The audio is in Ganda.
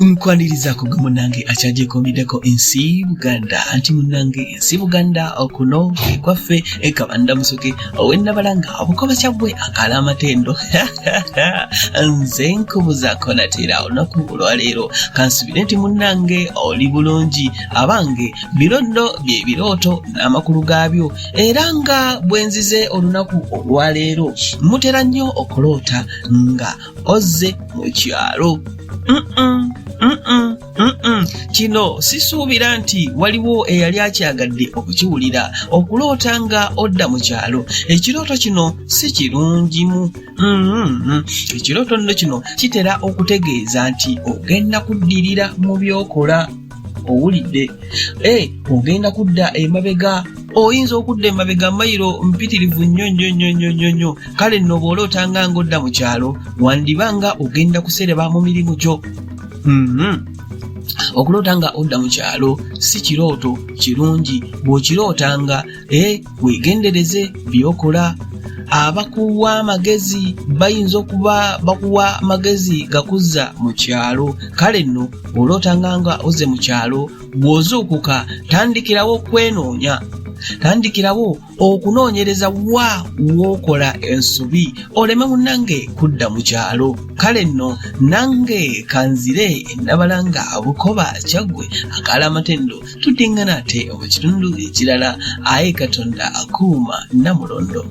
Nkwaniriza ku munange achaje komideko ensi Buganda anti munange ensi Buganda okuno kwaffe ekabanda musoke owenna balanga obukoba kyabwe akala amatendo nze nkubuza konatera onaku olwaleero kansubire nti munange oli bulungi abange birondo bye biroto n'amakulu gaabyo era nga bwenzize olunaku olwaleero mutera nnyo okulota nga ozze mu kyalo. Kino sisuubira nti waliwo eyali akyagadde okukiwulira okulota nga odda mu kyalo. Ekirooto kino si kirungimu. Ekirooto nno kino kitera okutegeeza nti ogenda kuddirira mu byokola. Owulidde ogenda kudda emabega, oyinza okudda emabega mayiro mpitirivu nnyo. Kale nno bw'olootanga ng'odda mu kyalo wandibanga ogenda kusereba mu mirimu gyo. Okulotanga odda mu kyalo si kirooto kirungi. Bw'okirootanga weegendereze byokola. Abakuwa amagezi bayinza okuba bakuwa amagezi gakuzza mu kyalo. Kale nno bw'olootanga nga ozze mu kyalo bw'ozuukuka tandikirawo okwenoonya. Tandikirawo okunoonyereza w'okola ensobi oleme munnange kudda mu kyalo. Kale nno nange kanzire ennabalanga bukoba kyaggwe akala amatendo tudingana ate mu kitundu ekirala. Aye Katonda akuuma Namulondo.